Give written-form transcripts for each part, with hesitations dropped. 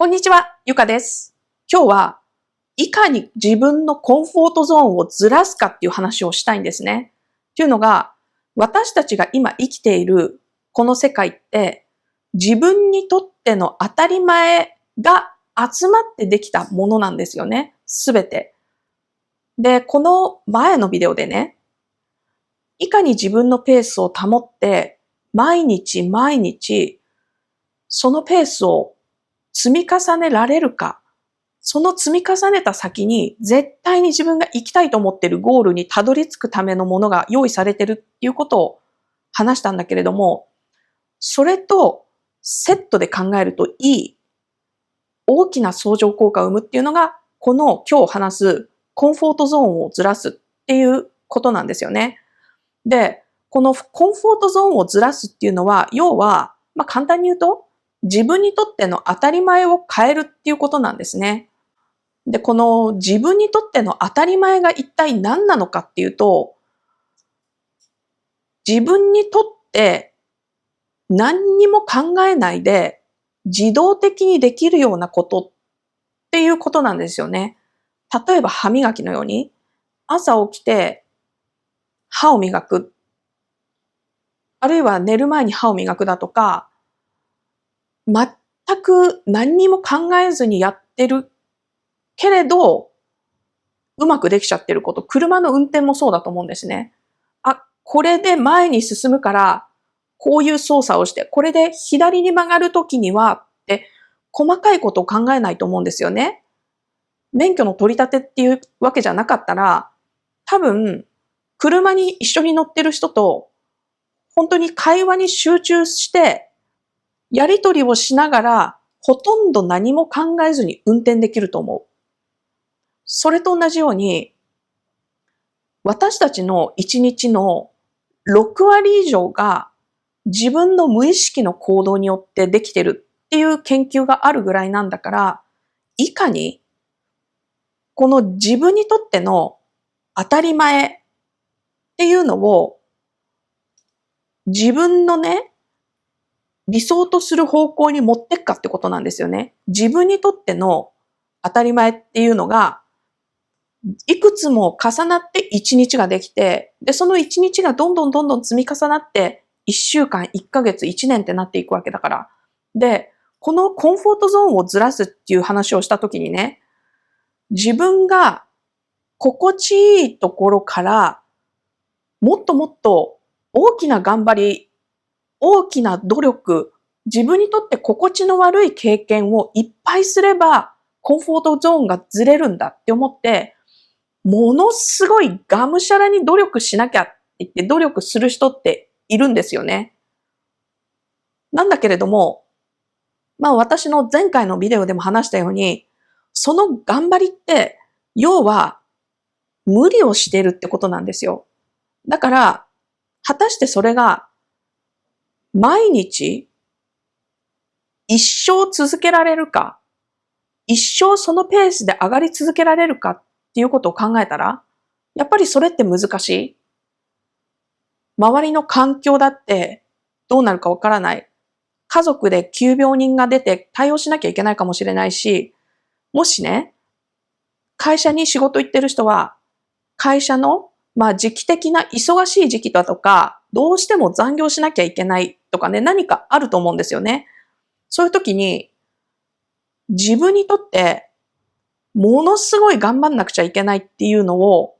こんにちは、ゆかです。今日はいかに自分のコンフォートゾーンをずらすかっていう話をしたいんですね。というのが、私たちが今生きているこの世界って自分にとっての当たり前が集まってできたものなんですよね。すべて。で、この前のビデオでね、いかに自分のペースを保って毎日毎日そのペースを積み重ねられるか、その積み重ねた先に絶対に自分が行きたいと思っているゴールにたどり着くためのものが用意されているっていうことを話したんだけれども、それとセットで考えるといい大きな相乗効果を生むっていうのが、この今日話すコンフォートゾーンをずらすっていうことなんですよね。で、このコンフォートゾーンをずらすっていうのは、要は、簡単に言うと、自分にとっての当たり前を変えるっていうことなんですね。で、この自分にとっての当たり前が一体何なのかっていうと、自分にとって何にも考えないで自動的にできるようなことっていうことなんですよね。例えば歯磨きのように、朝起きて歯を磨く、あるいは寝る前に歯を磨くだとか、全く何にも考えずにやってるけれど、うまくできちゃってること、車の運転もそうだと思うんですね。これで前に進むから、こういう操作をして、これで左に曲がるときには、って細かいことを考えないと思うんですよね。免許の取り立てっていうわけじゃなかったら、多分、車に一緒に乗ってる人と、本当に会話に集中して、やりとりをしながら、ほとんど何も考えずに運転できると思う。それと同じように、私たちの一日の6割以上が自分の無意識の行動によってできてるっていう研究があるぐらいなんだから、いかにこの自分にとっての当たり前っていうのを自分のね、理想とする方向に持ってくかってことなんですよね。自分にとっての当たり前っていうのがいくつも重なって一日ができて、で、その一日がどんどんどんどん積み重なって、1週間、1ヶ月、1年ってなっていくわけだから。で、このコンフォートゾーンをずらすっていう話をしたときにね、自分が心地いいところから、もっともっと大きな頑張り、大きな努力、自分にとって心地の悪い経験をいっぱいすれば、コンフォートゾーンがずれるんだって思って、ものすごいがむしゃらに努力しなきゃって言って努力する人っているんですよね。なんだけれども、私の前回のビデオでも話したように、その頑張りって、要は無理をしてるってことなんですよ。だから、果たしてそれが毎日一生続けられるか、一生そのペースで上がり続けられるかっていうことを考えたら、やっぱりそれって難しい。周りの環境だってどうなるかわからない。家族で急病人が出て対応しなきゃいけないかもしれないし、もしね、会社に仕事行ってる人は、会社の、時期的な忙しい時期だとか、どうしても残業しなきゃいけないとかね、何かあると思うんですよね。そういう時に、自分にとって、ものすごい頑張んなくちゃいけないっていうのを、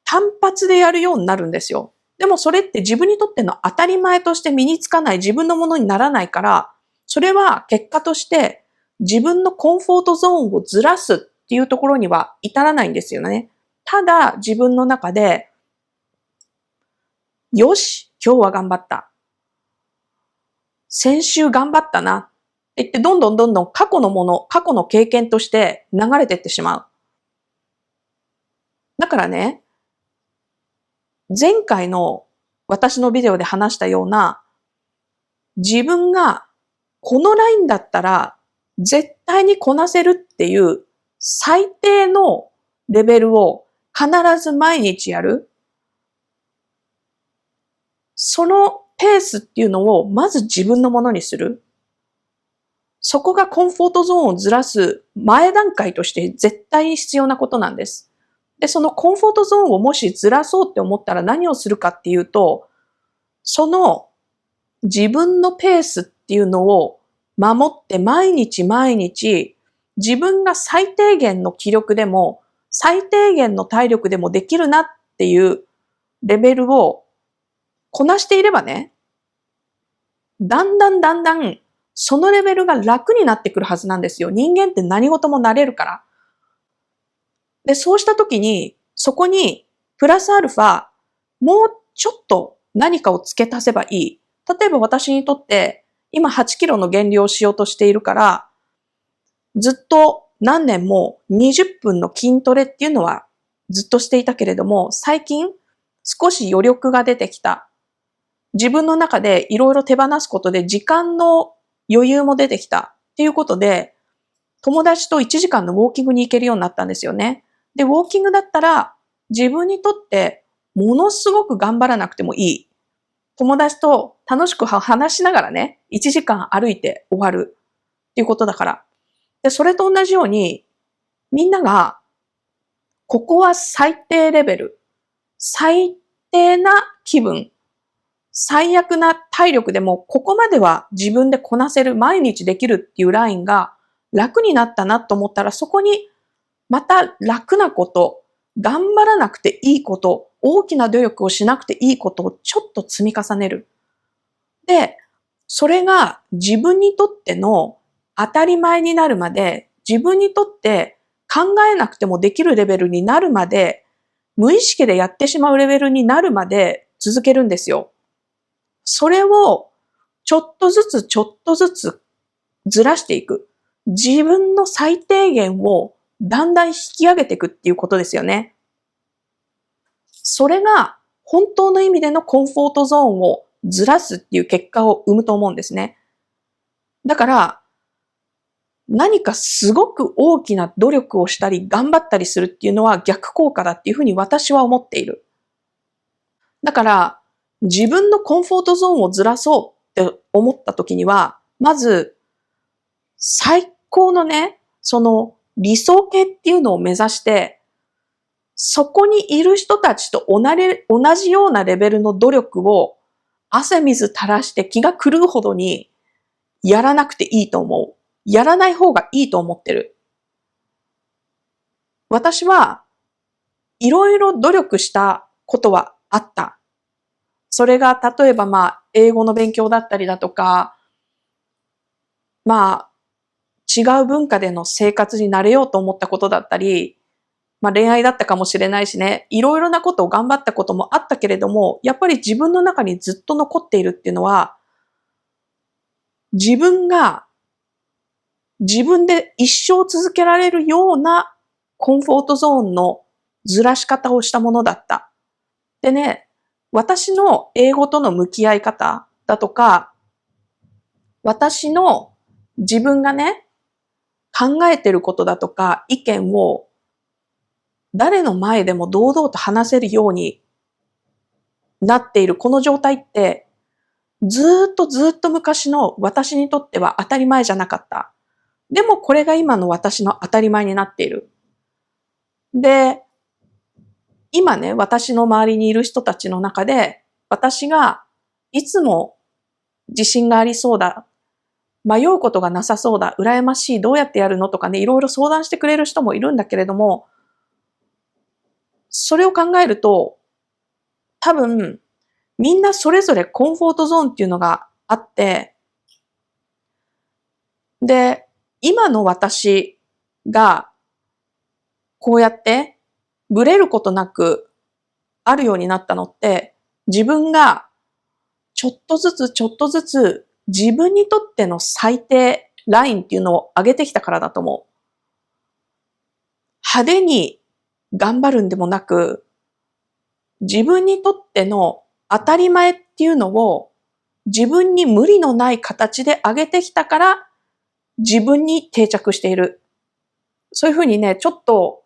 単発でやるようになるんですよ。でもそれって自分にとっての当たり前として身につかない自分のものにならないから、それは結果として自分のコンフォートゾーンをずらすっていうところには至らないんですよね。ただ自分の中で、よし、今日は頑張った。先週頑張ったな。って言ってどんどんどんどん過去のもの、過去の経験として流れていってしまう。だからね、前回の私のビデオで話したような、自分がこのラインだったら絶対にこなせるっていう最低のレベルを必ず毎日やる。そのペースっていうのをまず自分のものにする。そこがコンフォートゾーンをずらす前段階として絶対に必要なことなんです。で、そのコンフォートゾーンをもしずらそうって思ったら何をするかっていうと、その自分のペースっていうのを守って毎日毎日自分が最低限の気力でも最低限の体力でもできるなっていうレベルをこなしていればね、だんだんそのレベルが楽になってくるはずなんですよ。人間って何事も慣れるから。で、そうしたときに、そこにプラスアルファ、もうちょっと何かを付け足せばいい。例えば私にとって今8キロの減量をしようとしているから、ずっと何年も20分の筋トレっていうのはずっとしていたけれども、最近少し余力が出てきた。自分の中でいろいろ手放すことで時間の余裕も出てきたっていうことで、友達と1時間のウォーキングに行けるようになったんですよね。で、ウォーキングだったら自分にとってものすごく頑張らなくてもいい。友達と楽しく話しながらね、1時間歩いて終わるっていうことだから。で、それと同じように、みんなが、ここは最低レベル、最低な気分、最悪な体力でも、ここまでは自分でこなせる、毎日できるっていうラインが楽になったなと思ったら、そこにまた楽なこと、頑張らなくていいこと、大きな努力をしなくていいことをちょっと積み重ねる。で、それが自分にとっての当たり前になるまで、自分にとって考えなくてもできるレベルになるまで、無意識でやってしまうレベルになるまで続けるんですよ。それをちょっとずつちょっとずつずらしていく。自分の最低限をだんだん引き上げていくっていうことですよね。それが本当の意味でのコンフォートゾーンをずらすっていう結果を生むと思うんですね。だから、何かすごく大きな努力をしたり頑張ったりするっていうのは逆効果だっていうふうに私は思っている。だから、自分のコンフォートゾーンをずらそうって思った時には、まず、最高のね、その理想形っていうのを目指して、そこにいる人たちと同じようなレベルの努力を汗水垂らして気が狂うほどにやらなくていいと思う。やらない方がいいと思ってる。私はいろいろ努力したことはあった。それが例えば英語の勉強だったりだとか、違う文化での生活に慣れようと思ったことだったり、恋愛だったかもしれないしね、いろいろなことを頑張ったこともあったけれども、やっぱり自分の中にずっと残っているっていうのは、自分が自分で一生続けられるようなコンフォートゾーンのずらし方をしたものだった。でね、私の英語との向き合い方だとか、私の自分がね、考えてることだとか意見を誰の前でも堂々と話せるようになっているこの状態って、ずっと昔の私にとっては当たり前じゃなかった。でもこれが今の私の当たり前になっている。で、今ね、私の周りにいる人たちの中で、私がいつも自信がありそうだ、迷うことがなさそうだ、羨ましい、どうやってやるのとかね、いろいろ相談してくれる人もいるんだけれども、それを考えると、多分、みんなそれぞれコンフォートゾーンっていうのがあって、で、今の私がこうやってブレることなくあるようになったのって、自分がちょっとずつ自分にとっての最低ラインっていうのを上げてきたからだと思う。派手に頑張るんでもなく、自分にとっての当たり前っていうのを自分に無理のない形で上げてきたから自分に定着している。そういうふうにね、ちょっと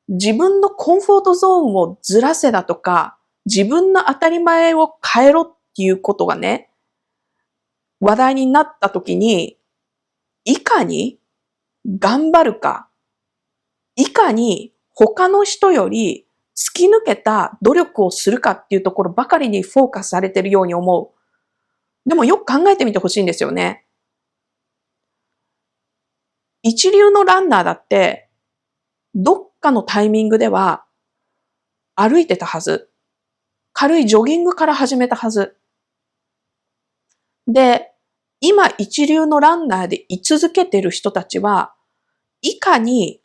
自分のコンフォートゾーンをずらせだとか、自分の当たり前を変えろっていうことがね、話題になった時に、いかに頑張るか、いかに他の人より突き抜けた努力をするかっていうところばかりにフォーカスされているように思う。でもよく考えてみてほしいんですよね。一流のランナーだって、どっかのタイミングでは歩いてたはず。軽いジョギングから始めたはず。で、今一流のランナーで居続けてる人たちは、いかに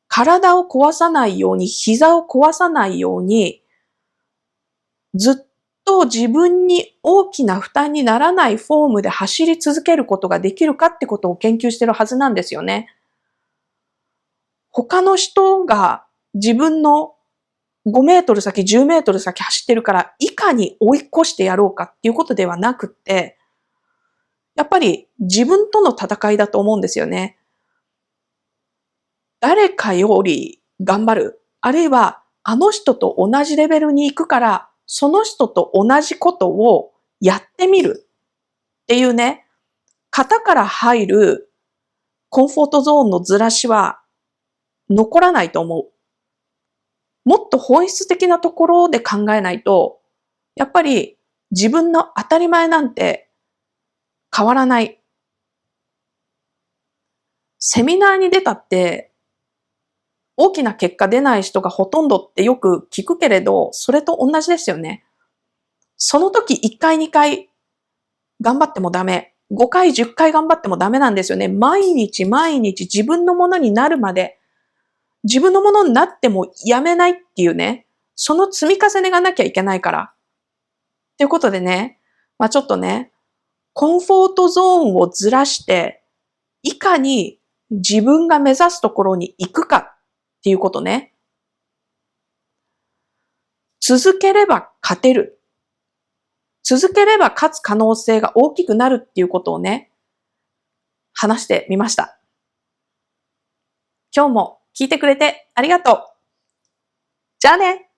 体を壊さないように、膝を壊さないように、ずっと自分に大きな負担にならないフォームで走り続けることができるかってことを研究してるはずなんですよね。他の人が自分の5メートル先、10メートル先走ってるから、いかに追い越してやろうかっていうことではなくって、やっぱり自分との戦いだと思うんですよね。誰かより頑張る。あるいは、あの人と同じレベルに行くから、その人と同じことをやってみるっていうね、型から入るコンフォートゾーンのずらしは残らないと思う。もっと本質的なところで考えないと、やっぱり自分の当たり前なんて変わらない。セミナーに出たって、大きな結果出ない人がほとんどってよく聞くけれど、それと同じですよね。その時1回2回頑張ってもダメ。5回10回頑張ってもダメなんですよね。毎日毎日自分のものになるまで、自分のものになってもやめないっていうね、その積み重ねがなきゃいけないから。ということでね、ちょっとね、コンフォートゾーンをずらして、いかに自分が目指すところに行くかっていうことね。続ければ勝てる。続ければ勝つ可能性が大きくなるっていうことをね、話してみました。今日も聞いてくれてありがとう。じゃあね。